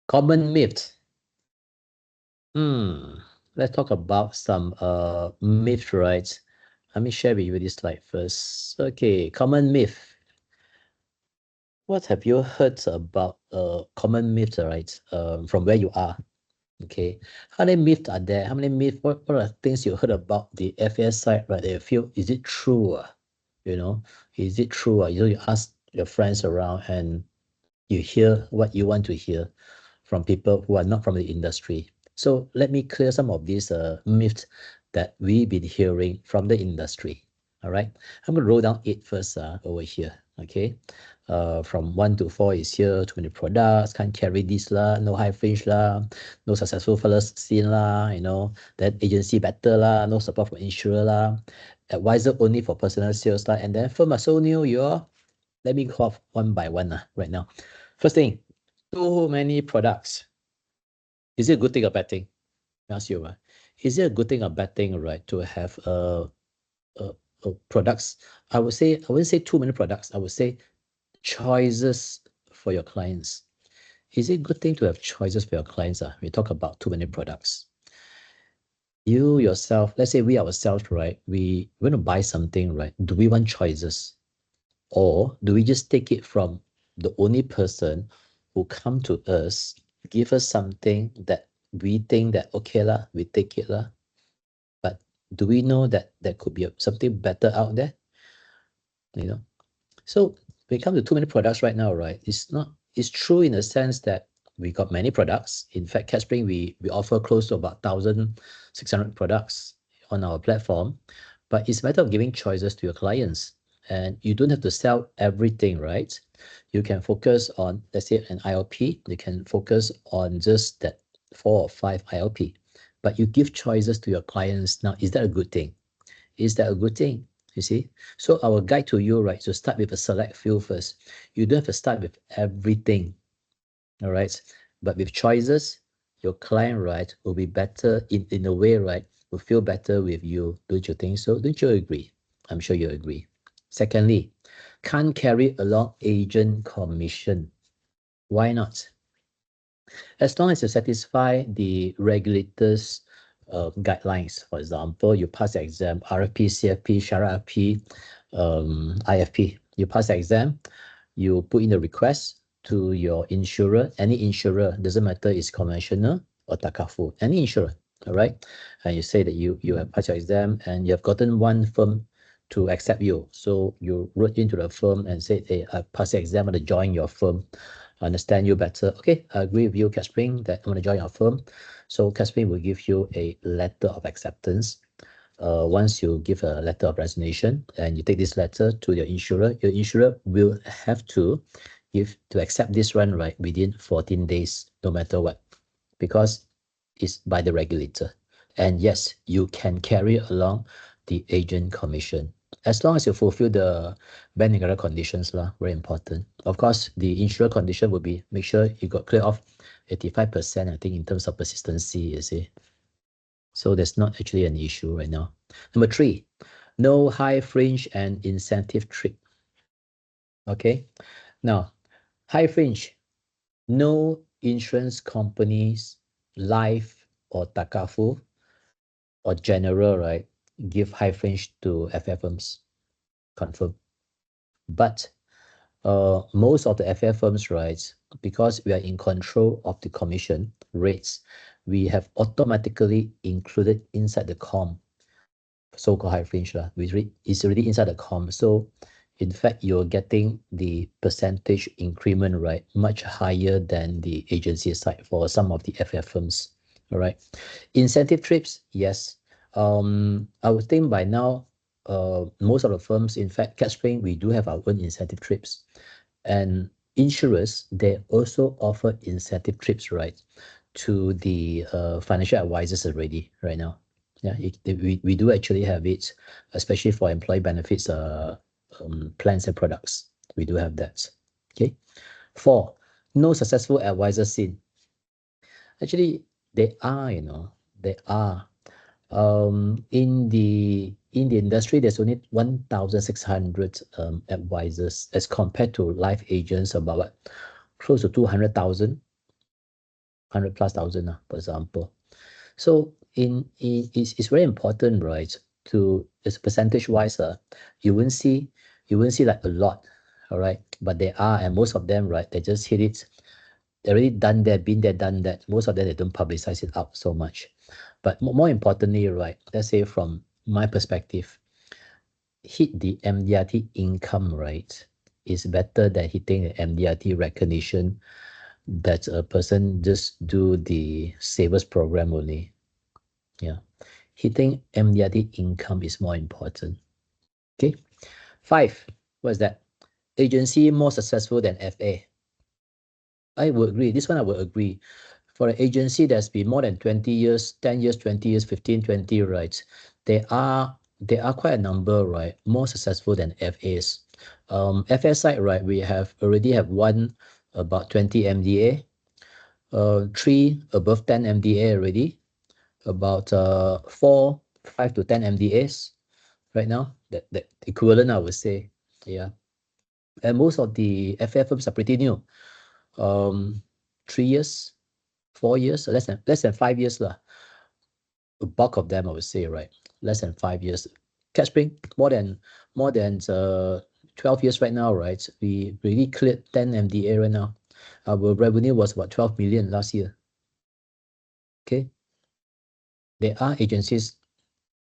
Common myth. Let's talk about some myth, right? Let me share with you this slide first. Okay, common myth. What have you heard about common myths, right? From where you are. Okay. How many myths are there? How many myths? What are things you heard about the FS side, right? That you feel, is it true? You know, is it true? You ask your friends around and you hear what you want to hear from people who are not from the industry. So let me clear some of these myths that we've been hearing from the industry. All right, I'm going to roll down 8 first over here. Okay, from 1 to 4 is here. Too many products, can't carry this lah, no high fringe lah, no successful first scene lah, you know, that agency better lah, no support from insurer lah, advisor only for personal sales lah, and then firm are so new, you're, let me go off one by one right now. First thing, too many products. Is it a good thing or bad thing? I ask you, is it a good thing or bad thing, right, to have products? I wouldn't say too many products. I would say choices for your clients. Is it a good thing to have choices for your clients? We talk about too many products. You yourself, let's say we ourselves, right? We want to buy something, right? Do we want choices? Or do we just take it from the only person who come to us, give us something that we think that, okay lah, we take it lah. But do we know that there could be something better out there? You know? So when it comes to too many products right now, right? It's true in the sense that we got many products. In fact, Capspring, we offer close to about 1,600 products on our platform. But it's a matter of giving choices to your clients. And you don't have to sell everything, right? You can focus on, let's say, an ILP. You can focus on just that 4 or 5 ILP. But you give choices to your clients. Now, is that a good thing? Is that a good thing? You see? So our guide to you, right, to start with a select few first. You don't have to start with everything. All right. But with choices, your client, right, will be better in a way, right, will feel better with you. Don't you think so? Don't you agree? I'm sure you agree. Secondly, can't carry along agent commission. Why not? As long as you satisfy the regulators' guidelines. For example, you pass the exam, RFP, CFP, SHARA-FP, IFP. You pass the exam, you put in the request to your insurer, any insurer, doesn't matter it's conventional or takafu, any insurer, all right? And you say that you have passed your exam and you have gotten one firm to accept you. So you wrote into the firm and said, hey, I passed the exam, I'm going to join your firm. I understand you better. Okay, I agree with you, Capspring, that I want to join your firm. So Capspring will give you a letter of acceptance. Once you give a letter of resignation and you take this letter to your insurer will have to accept this one, right, within 14 days, no matter what, because it's by the regulator. And yes, you can carry along the agent commission as long as you fulfill the bank and conditions, very important. Of course, the insurer condition will be make sure you got clear off 85%, I think, in terms of persistency, you see. So there's not actually an issue right now. Number 3, no high fringe and incentive trip. Okay. Now, high fringe, no insurance companies, life or takafu or general, right, give high fringe to FF firms. Confirm. But most of the FF firms, right, because we are in control of the commission rates, we have automatically included inside the COM, so-called high fringe, it's already inside the COM. So in fact, you're getting the percentage increment, right, much higher than the agency side for some of the FF firms. All right. Incentive trips, yes. I would think by now, most of the firms, in fact, Capspring, we do have our own incentive trips. And insurers, they also offer incentive trips, right, to the financial advisors already right now. Yeah, we do actually have it, especially for employee benefits plans and products. We do have that. Okay. 4, no successful advisor scene. Actually, they are, they are. In the industry, there's only 1,600 advisors as compared to life agents about close to 200,000. 100,000, for example. So it's very important, right? To it's percentage wise, you won't see like a lot, all right? But they are, and most of them, right? They just hit it. They already done that, been there, done that. Most of them they don't publicize it out so much. But more importantly, right? Let's say from my perspective, hit the MDRT income, right? Is better than hitting the MDRT recognition that a person just do the savers program only. Yeah. Hitting MDRT income is more important. Okay. 5. What's that? Agency more successful than FA. I would agree. This one I would agree. For an agency that's been more than 20 years, 10 years, 20 years, 15, 20, right? There are quite a number, right? More successful than FAs. FA side, right? We already have one about 20 MDA, three above 10 MDA already, about 5 to 10 MDAs right now. That equivalent, I would say. Yeah. And most of the FA firms are pretty new. 3 years, 4 years, less than 5 years lah. The bulk of them, I would say, right? Less than 5 years. Capspring, more than 12 years right now, right? We really cleared 10 MDA right now. Our revenue was about 12 million last year. Okay. There are agencies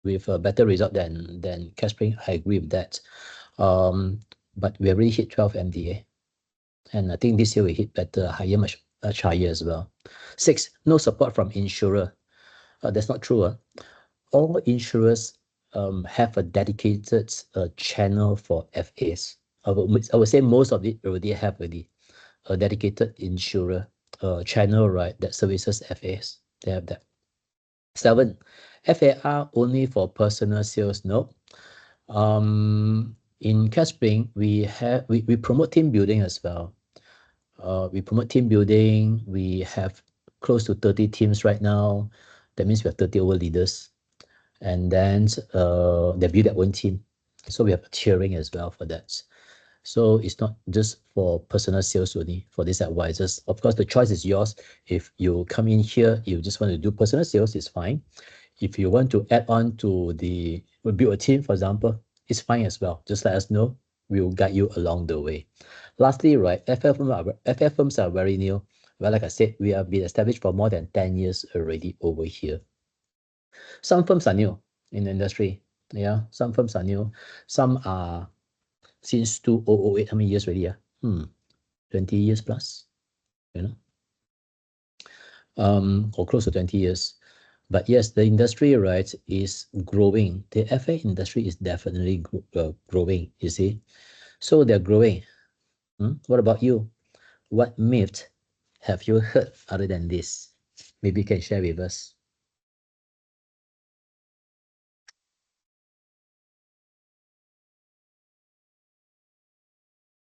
with a better result than Capspring. I agree with that. But we already hit 12 MDA. And I think this year we hit better, higher, much higher as well. 6, no support from insurer. That's not true. All insurers have a dedicated channel for FAs. I would say most of it already have a dedicated insurer channel, right, that services FAs. They have that. 7, FAR only for personal sales. No. In Capspring, we promote team building as well. We promote team building. We have close to 30 teams right now. That means we have 30 over leaders. And then they build their own team. So we have tiering as well for that. So it's not just for personal sales only for these advisors. Of course, the choice is yours. If you come in here, you just want to do personal sales, it's fine. If you want to add on to build a team, for example, it's fine as well. Just let us know. We will guide you along the way. Lastly, right, FF firms are very new. Well, like I said, we have been established for more than 10 years already over here. Some firms are new in the industry. Yeah, some firms are new. Some are since 2008. How many years already? 20 years plus, or close to 20 years. But yes, the industry, right, is growing. The FA industry is definitely growing, you see. So they're growing. What about you? What myth have you heard other than this? Maybe you can share with us.